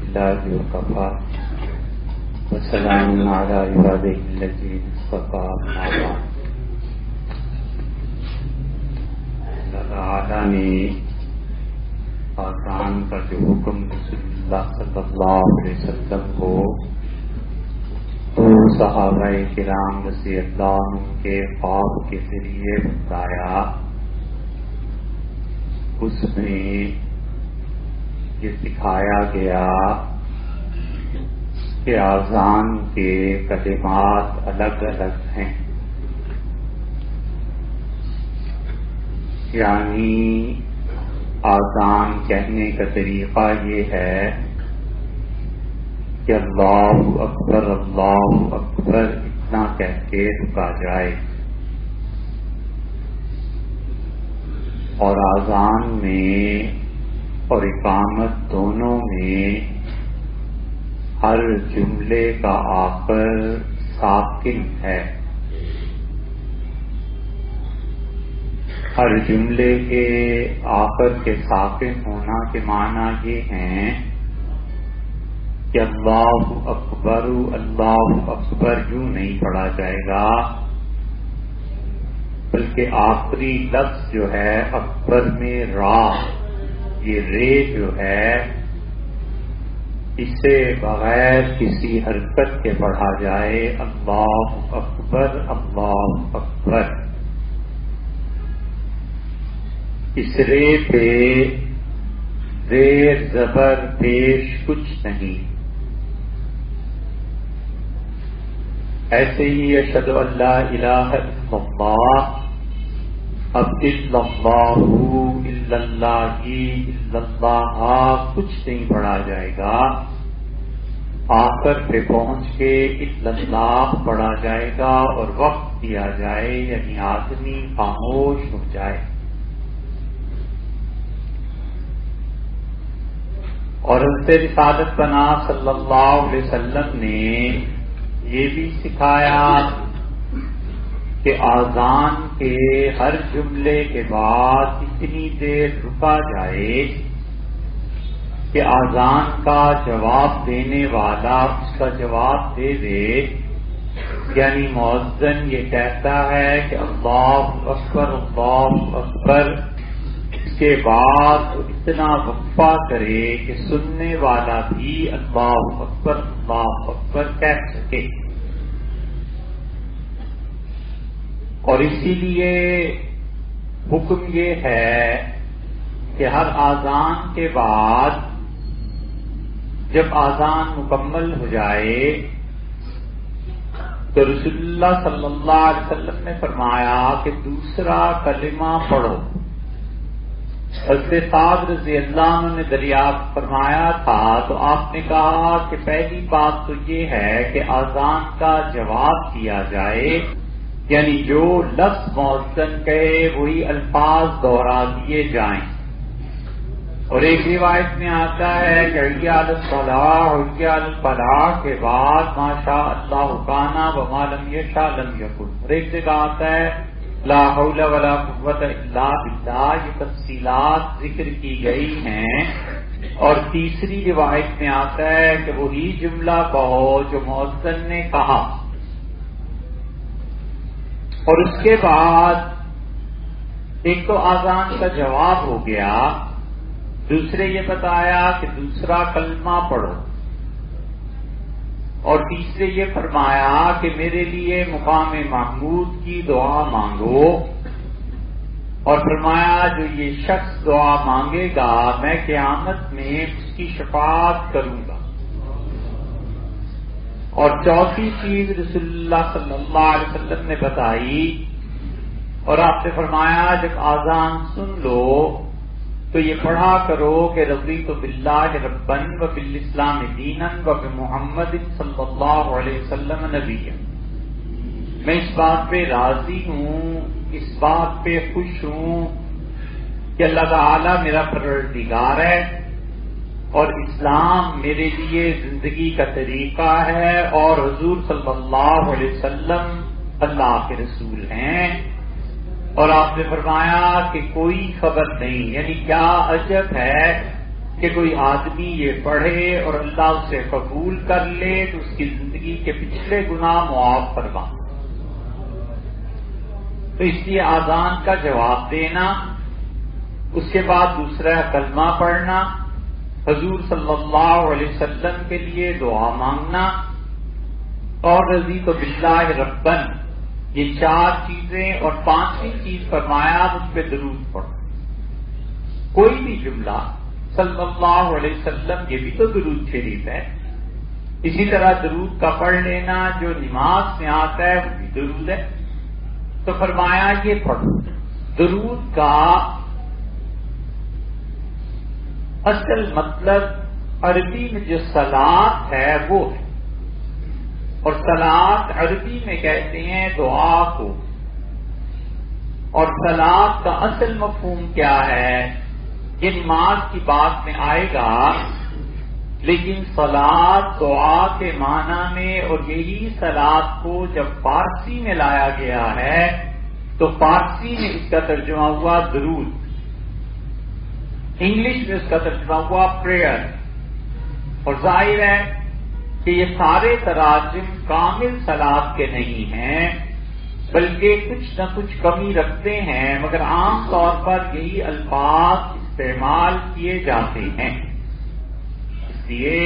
لله وكفى وسلام على عباده الذين اصطفى أما بعد. اللہ تعالیٰ نے آسان کا جو حکم رسول اللہ صلی اللہ علیہ وسلم کو صحابہ کرام رضی اللہ عنہ کے خواب کے ذریعے بتایا، اس میں یہ سکھایا گیا کہ آذان کے کلمات الگ الگ ہیں، یعنی آذان کہنے کا طریقہ یہ ہے کہ اللہ اکبر اتنا کہہ کے رکا جائے، اور آذان میں اور اقامت دونوں میں ہر جملے کا آخر ساکن ہے. ہر جملے کے آخر کے ساکن ہونا کے معنی یہ ہیں کہ اللہ اکبر یوں نہیں پڑھا جائے گا، بلکہ آخری لفظ جو ہے اکبر میں را، یہ رے جو ہے اسے بغیر کسی حرکت کے پڑھا جائے، اللہ اکبر. اس رے پہ زیر زبر پیش کچھ نہیں. ایسے ہی اشہد ان لا الہ الا اللہ، اب الا اللہ کچھ نہیں پڑھا جائے گا، آخر پہ پہنچ کے الا اللہ پڑھا جائے گا اور وقت دیا جائے، یعنی آدمی خاموش ہو جائے. اور حضرت رسالت پناہ صلی اللہ علیہ وسلم نے یہ بھی سکھایا کہ آذان کے ہر جملے کے بعد اتنی دیر رکا جائے کہ آذان کا جواب دینے والا اس کا جواب دے دے، یعنی مؤذن یہ کہتا ہے کہ اللہ اکبر، اس کے بعد اتنا وقفہ کرے کہ سننے والا بھی اللہ اکبر کہہ سکے. اور اسی لیے حکم یہ ہے کہ ہر آذان کے بعد جب آذان مکمل ہو جائے تو رسول اللہ صلی اللہ علیہ وسلم نے فرمایا کہ دوسرا کلمہ پڑھو. حضرت سعد رضی اللہ عنہ نے دریافت فرمایا تھا تو آپ نے کہا کہ پہلی بات تو یہ ہے کہ آذان کا جواب دیا جائے، یعنی جو لفظ مؤذن کہے وہی الفاظ دوہرا دیے جائیں. اور ایک روایت میں آتا ہے کہ حی علی الفلاح کے بعد ما شاء اللہ کان وما لم یشاء لم یکن. اور ایک جگہ آتا ہے لا حول ولا قوت الا باللہ. یہ تفصیلات ذکر کی گئی ہیں. اور تیسری روایت میں آتا ہے کہ وہی جملہ کہو جو مؤذن نے کہا. اور اس کے بعد ایک تو آذان کا جواب ہو گیا، دوسرے یہ بتایا کہ دوسرا کلمہ پڑھو، اور تیسرے یہ فرمایا کہ میرے لیے مقام محمود کی دعا مانگو، اور فرمایا جو یہ شخص دعا مانگے گا میں قیامت میں اس کی شفاعت کروں گا. اور چوتھی چیز رسول اللہ صلی اللہ علیہ وسلم نے بتائی، اور آپ نے فرمایا جب آذان سن لو تو یہ پڑھا کرو کہ رضیت باللہ ربا وبالاسلام دینا وبمحمد صلی اللہ علیہ وسلم نبیا. میں اس بات پہ راضی ہوں، اس بات پہ خوش ہوں کہ اللہ تعالی میرا پروردگار ہے اور اسلام میرے لیے زندگی کا طریقہ ہے، اور حضور صلی اللہ علیہ وسلم اللہ کے رسول ہیں. اور آپ نے فرمایا کہ کوئی خبر نہیں، یعنی کیا عجب ہے کہ کوئی آدمی یہ پڑھے اور اللہ اسے قبول کر لے تو اس کی زندگی کے پچھلے گناہ معاف فرما. تو اس لیے آذان کا جواب دینا، اس کے بعد دوسرا کلمہ پڑھنا، حضور صلی اللہ علیہ وسلم کے لیے دعا مانگنا، اور رضیت باللہ ربن، یہ 4 چیزیں، اور 5ویں چیز فرمایا اس پہ درود پڑھو. کوئی بھی جملہ صلی اللہ علیہ وسلم، یہ بھی تو درود شریف ہے. اسی طرح درود کا پڑھ لینا جو نماز میں آتا ہے وہ بھی درود ہے. تو فرمایا یہ پڑھو. درود کا اصل مطلب عربی میں جو صلاۃ ہے وہ ہے، اور صلاۃ عربی میں کہتے ہیں دعا کو. اور صلاۃ کا اصل مفہوم کیا ہے یہ نماز کی بات میں آئے گا، لیکن صلاۃ دعا کے معنی میں، اور یہی صلاۃ کو جب فارسی میں لایا گیا ہے تو فارسی میں اس کا ترجمہ ہوا درود، انگلش میں اس کا ترجمہ ہوا پریئر. اور ظاہر ہے کہ یہ سارے تراجم کامل صلاۃ کے نہیں ہیں، بلکہ کچھ نہ کچھ کمی رکھتے ہیں، مگر عام طور پر یہی الفاظ استعمال کیے جاتے ہیں. اس لیے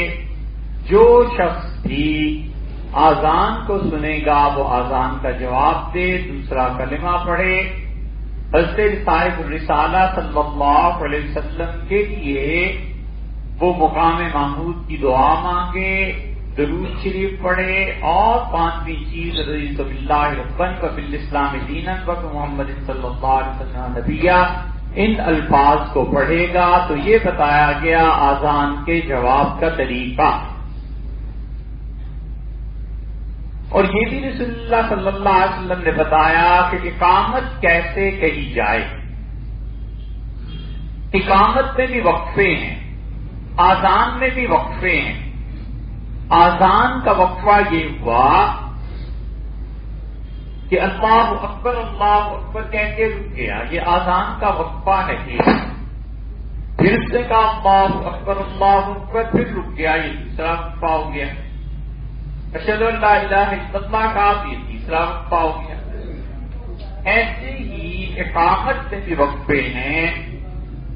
جو شخص بھی آذان کو سنے گا وہ آذان کا جواب دے، دوسرا کلمہ پڑھے، حضرت صاحب الرسالہ صلی اللہ علیہ وسلم کے لیے وہ مقام محمود کی دعا مانگے، درود شریف پڑھے، اور 5ویں چیز رضیت باللہ ربن وبالاسلام دینا وبمحمد صلی اللہ علیہ وسلم نبیہ، ان الفاظ کو پڑھے گا. تو یہ بتایا گیا آذان کے جواب کا طریقہ. اور یہ بھی رسول اللہ صلی اللہ علیہ وسلم نے بتایا کہ اقامت کیسے کہی جائے. اقامت میں بھی وقفے ہیں، آذان میں بھی وقفے ہیں. آذان کا وقفہ یہ ہوا کہ اللہ اکبر کہہ کے رک گیا، یہ آذان کا وقفہ نہیں. پھر اس نے کہا اللہ اکبر، پھر رک گیا، یہ دوسرا وقفہ ہو گیا. اشہد ان لا الہ الا اللہ کہا، یہ تیسرا وقفہ ہو گیا. ایسے ہی اقامت میں بھی وقفے ہیں،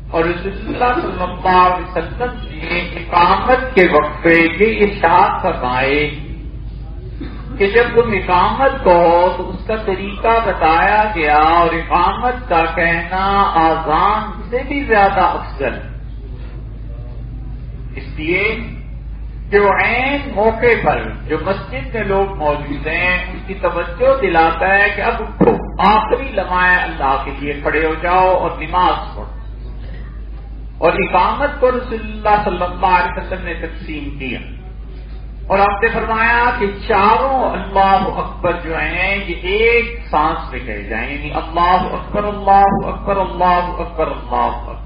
اور رسول اللہ صلی اللہ علیہ وسلم نے اقامت کے وقفے یہ ارشاد فرمائے کہ جب تم اقامت کہو تو اس کا طریقہ بتایا گیا، اور اقامت کا کہنا آذان سے بھی زیادہ افضل، اس لیے کہ وہ عین موقع پر جو مسجد میں لوگ موجود ہیں ان کی توجہ دلاتا ہے کہ اب اٹھو، آخری لمحہ اللہ کے لیے کھڑے ہو جاؤ اور نماز پڑھو. اور اقامت کو رسول اللہ صلی اللہ علیہ وسلم نے تقسیم کیا، اور آپ نے فرمایا کہ چاروں اللہ اکبر جو ہیں یہ ایک سانس میں کہے جائیں، یعنی اللہ اکبر اللہ اکبر اللہ اکبر اللہ اکبر.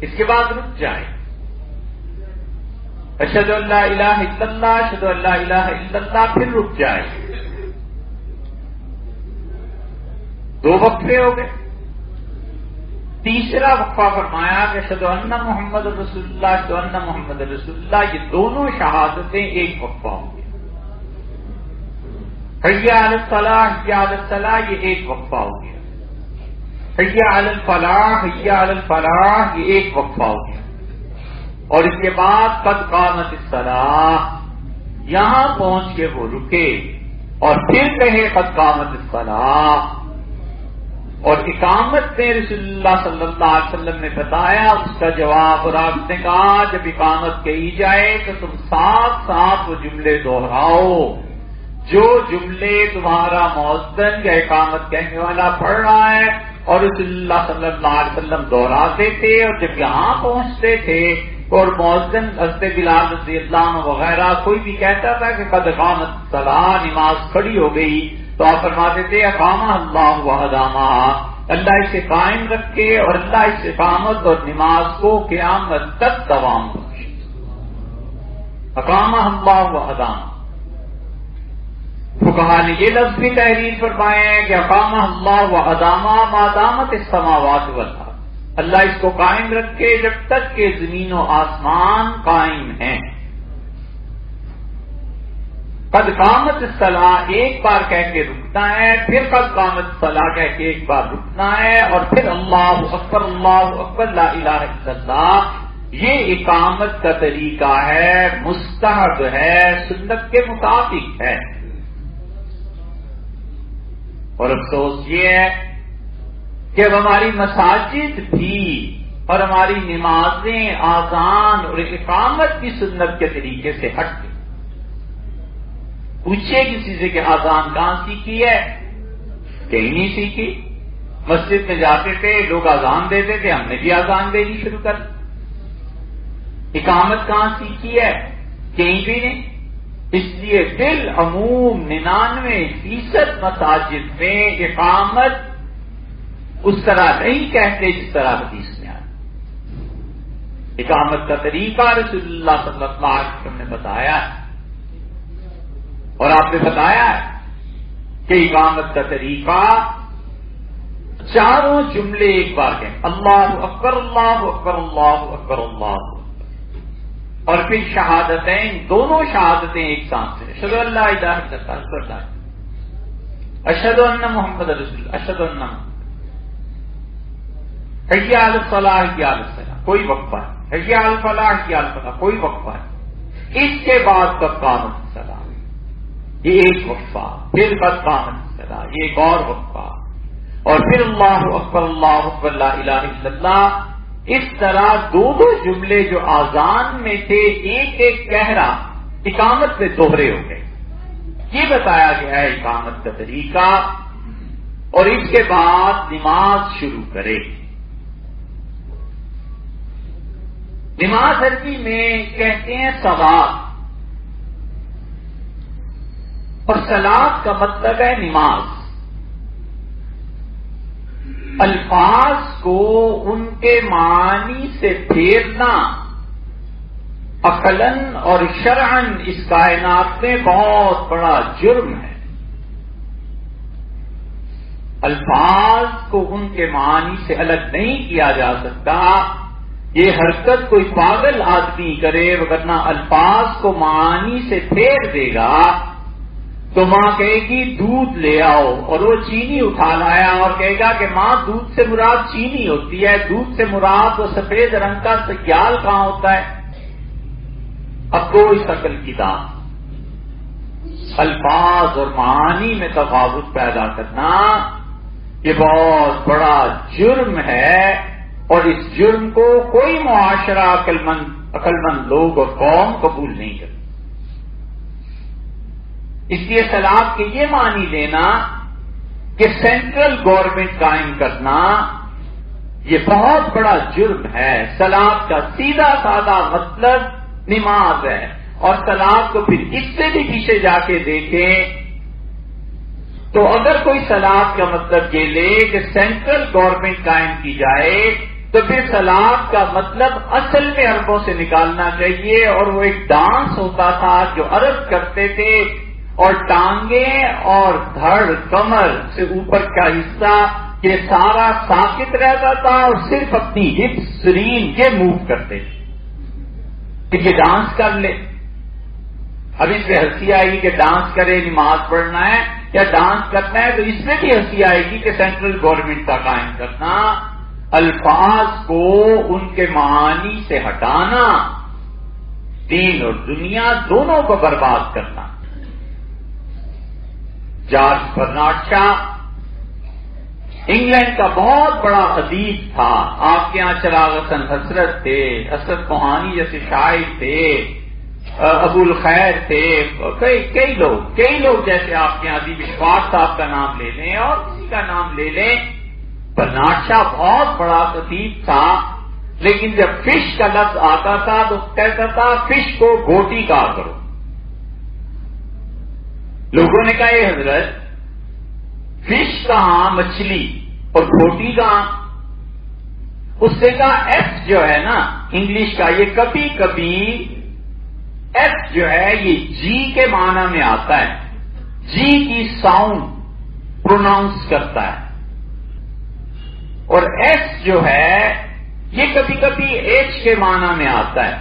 اس کے بعد رک جائے، اشہد ان لا الہ الا اللہ، اشہد ان لا الہ الا اللہ، پھر رک جائے. 2 وقفے ہو گئے. تیسرا وقفہ فرمایا کہ اشہد ان محمد رسول اللہ، اشہد ان محمد رسول اللہ، یہ دونوں شہادتیں ایک وقفہ ہوں گی. حی علی الصلاح، حی علی الصلاح، یہ ایک وقفہ ہو گیا. حی علی الفلاح، حی علی الفلاح، یہ ایک وقفہ ہو گیا. اور اس کے بعد قد قامت الصلاح، یہاں پہنچ کے وہ رکے اور پھر کہے قد قامت الصلاح. اور اقامت میں رسول اللہ صلی اللہ علیہ وسلم نے بتایا اس کا جواب، اور آپ نے کہا جب اقامت کہی جائے تو تم ساتھ ساتھ وہ جملے دوہراؤ جو جملے تمہارا مؤذن یا اقامت کہنے والا پڑھ رہا ہے. اور رسول اللہ صلی اللہ علیہ وسلم دوہراتے تھے، اور جب یہاں پہنچتے تھے اور مؤذن حضرت بلال رضی اللہ عنہ وغیرہ کوئی بھی کہتا تھا کہ قد قامت الصلاح، نماز کھڑی ہو گئی، تو آپ فرماتے تھے اقامہ اللہ وادامہ، اللہ اسے قائم رکھے اور اللہ اس اقامت اور نماز کو قیامت تک دوام بخشے. اقامہ اللہ وادامہ. فقہا نے یہ لفظ بھی تحریر فرمائے ہیں کہ اقامہ اللہ وادامہ ما دامت السماوات والارض، اللہ اس کو قائم رکھے جب تک کہ زمین و آسمان قائم ہیں۔ قد قامت الصلاۃ ایک بار کہہ کے رکنا ہے، پھر قد قامت الصلاۃ کہہ کے ایک بار رکنا ہے، اور پھر اللہ اکبر لا الہ الا اللہ۔ یہ اقامت کا طریقہ ہے، مستحب ہے، سنت کے مطابق ہے۔ اور افسوس یہ ہے کہ اب ہماری مساجد بھی اور ہماری نمازیں آذان اور اقامت کی سنت کے طریقے سے ہٹ گئی۔ پوچھئے کسی سے کہ آذان کہاں سیکھی ہے؟ کہیں نہیں سیکھی۔ مسجد میں جاتے تھے، لوگ آذان دیتے تھے، ہم نے بھی آذان دینی شروع کر دی۔ اقامت کہاں سیکھی ہے؟ کہیں بھی نہیں۔ اس لیے بالعموم 99% مساجد میں اقامت اس طرح نہیں کہتے جس طرح حدیث میں آیا۔ اقامت کا طریقہ رسول اللہ صلی اللہ علیہ وسلم نے بتایا ہے، اور آپ نے بتایا ہے کہ اقامت کا طریقہ چاروں جملے ایک بار کہیں، اللہ اکبر اللہ اکبر اللہ اکبر اللہ اکبر، اور پھر شہادتین، دونوں شہادتیں ایک ساتھ سے، اشہد ان لا الہ الا اللہ، اشہد ان محمد رسول اللہ، اشہد ان محمد، حی علی الصلاۃ حی علی الصلاۃ، کوئی وقفہ ہے، حی علی الفلاح حی علی الفلاح، کوئی وقفہ ہے۔ اس کے بعد قد قامت الصلاۃ، یہ ایک وقفہ، پھر قد قامت الصلاۃ، یہ ایک اور وقفہ، اور پھر اللہ اکبر لا الہ الا اللہ۔ اس طرح دو جملے جو آذان میں تھے ایک ایک کہہ رہا، اقامت میں دوہرے ہو گئے۔ یہ بتایا گیا ہے اقامت کا طریقہ، اور اس کے بعد نماز شروع کرے۔ نماز عربی میں کہتے ہیں صلاۃ، اور صلاۃ کا مطلب ہے نماز۔ الفاظ کو ان کے معنی سے پھیرنا عقلاً اور شرعاً اس کائنات میں بہت بڑا جرم ہے۔ الفاظ کو ان کے معنی سے الگ نہیں کیا جا سکتا۔ یہ حرکت کوئی پاگل آدمی کرے، ورنہ الفاظ کو معنی سے پھیر دے گا تو ماں کہے گی دودھ لے آؤ، اور وہ چینی اٹھا لایا اور کہے گا کہ ماں دودھ سے مراد چینی ہوتی ہے، دودھ سے مراد وہ سفید رنگ کا سیال کہاں ہوتا ہے؟ اب کوئی شکل کی دام، الفاظ اور معانی میں تفاوت پیدا کرنا یہ بہت بڑا جرم ہے، اور اس جرم کو کوئی معاشرہ عقل مند لوگ اور قوم قبول نہیں کرتے۔ اس لیے صلاۃ کے یہ معنی لینا کہ سینٹرل گورنمنٹ قائم کرنا یہ بہت بڑا جرم ہے۔ صلاۃ کا سیدھا سادہ مطلب نماز ہے، اور صلاۃ کو پھر اس سے بھی پیچھے جا کے دیکھیں تو اگر کوئی صلاۃ کا مطلب یہ لے کہ سینٹرل گورنمنٹ قائم کی جائے تو پھر صلاۃ کا مطلب اصل میں عربوں سے نکالنا چاہیے، اور وہ ایک ڈانس ہوتا تھا جو عرب کرتے تھے، اور ٹانگیں اور دھڑ کمر سے اوپر کا حصہ یہ سارا ساکت رہتا تھا، اور صرف اپنی ہپ سرین یہ موو کرتے تھے کہ یہ ڈانس کر لے۔ اب اس میں ہنسی آئے گی کہ ڈانس کرے نماز پڑھنا ہے یا ڈانس کرنا ہے، تو اس میں بھی ہنسی آئے گی کہ سینٹرل گورنمنٹ کا قائم کرنا، الفاظ کو ان کے معانی سے ہٹانا، دین اور دنیا دونوں کو برباد کرنا۔ جارج برنارڈ شاہ انگلینڈ کا بہت بڑا ادیب تھا، آپ کے یہاں چراغ حسن حسرت تھے، اسد کوہانی جیسے شاعر تھے، ابو الخیر تھے، کئی لوگ جیسے آپ کے یہاں ادیب اشفاق صاحب کا نام لے لیں اور کسی کا نام لے لیں۔ برنارڈ شاہ بہت بڑا ادیب تھا، لیکن جب فش کا لفظ آتا تھا تو کہتا تھا فش کو گوٹی کہا کرو۔ لوگوں نے کہا یہ حضرت فش کہاں مچھلی اور گھوٹی کہاں؟ اس سے کہا ایف جو ہے نا انگلش کا، یہ کبھی کبھی ایف جو ہے یہ جی کے معنی میں آتا ہے، جی کی ساؤنڈ پروناؤنس کرتا ہے، اور ایس جو ہے یہ کبھی کبھی ایچ کے معنی میں آتا ہے،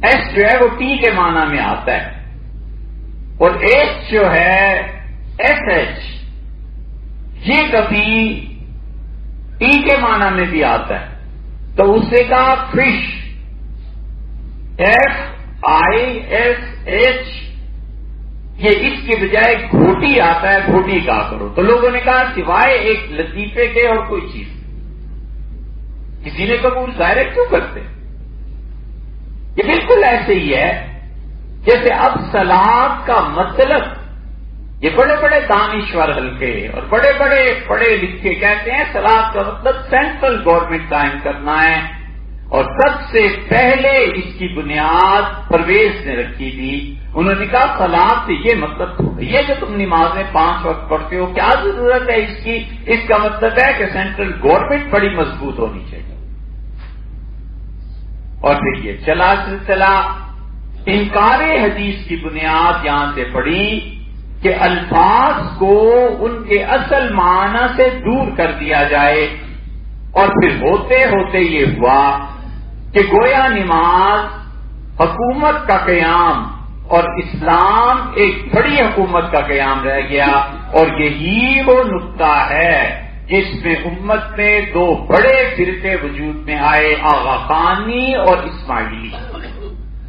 ایس جو ہے وہ ٹی کے معنی میں آتا ہے، اور ایچ جو ہے ایس ایچ یہ کبھی ٹی کے معنی میں بھی آتا ہے. تو اسے کہا fish, F I S H, یہ اس کے بجائے گھوٹی آتا ہے، گھوٹی کہا کرو. تو لوگوں نے کہا سوائے ایک لطیفے کے اور کوئی چیز. کسی نے قبول ظاہر کیوں کرتے؟ یہ بالکل ایسے ہی ہے جیسے اب سلاد کا مطلب یہ بڑے بڑے دانشور حلقے اور بڑے بڑے پڑھے لکھے کہتے ہیں سلاد کا مطلب سینٹرل گورنمنٹ قائم کرنا ہے، اور سب سے پہلے اس کی بنیاد پرویز نے رکھی تھی. انہوں نے کہا سلاد سے یہ مطلب تھوڑا، یہ جو تم نماز میں 5 وقت پڑھتے ہو کیا ضرورت ہے اس کی؟ اس کا مطلب ہے کہ سینٹرل گورنمنٹ بڑی مضبوط ہونی چاہیے. اور پھر یہ چلا سلسلہ انکار حدیث کی بنیاد یہاں سے پڑی کہ الفاظ کو ان کے اصل معنی سے دور کر دیا جائے. اور پھر ہوتے ہوتے یہ ہوا کہ گویا نماز حکومت کا قیام اور اسلام ایک بڑی حکومت کا قیام رہ گیا. اور یہی وہ نقطہ ہے جس میں امت میں 2 بڑے فرقے وجود میں آئے، آغا خانی اور اسماعیلی.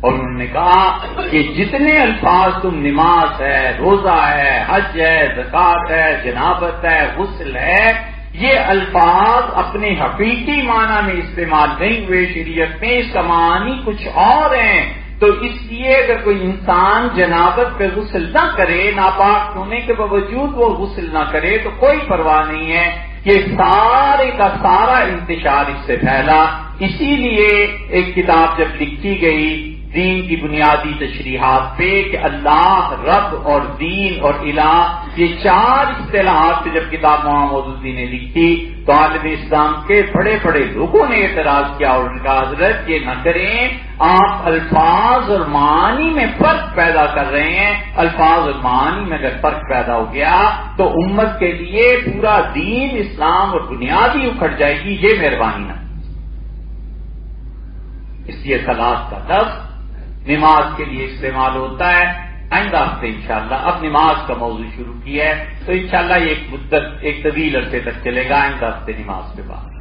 اور انہوں نے کہا کہ جتنے الفاظ تم نماز ہے، روزہ ہے، حج ہے، زکوٰۃ ہے، جنابت ہے، غسل ہے، یہ الفاظ اپنے حقیقی معنی میں استعمال نہیں ہوئے شریعت میں، اس کا معنی کچھ اور ہیں. تو اس لیے اگر کوئی انسان جنابت پہ غسل نہ کرے، ناپاک ہونے کے باوجود وہ غسل نہ کرے تو کوئی پرواہ نہیں ہے. یہ سارے کا سارا انتشار اس سے پھیلا. اسی لیے ایک کتاب جب لکھی گئی دین کی بنیادی تشریحات پہ کہ اللہ، رب اور دین اور الہ، یہ 4 اصطلاحات سے جب کتاب محمد الدین نے لکھی تو عالم اسلام کے بڑے بڑے لوگوں نے اعتراض کیا اور ان کا حضرت یہ نہ کریں، آپ الفاظ اور معانی میں فرق پیدا کر رہے ہیں. الفاظ اور معانی میں اگر فرق پیدا ہو گیا تو امت کے لیے پورا دین اسلام اور بنیادی اکھڑ جائے گی. یہ مہربانی نہ. اس لیے صلاۃ کا لفظ نماز کے لیے استعمال ہوتا ہے. آئندہ ہفتے انشاءاللہ اب نماز کا موضوع شروع کیا ہے تو انشاءاللہ یہ ایک مدت، ایک طویل عرصے تک چلے گا. آئندہ ہفتے نماز کے بعد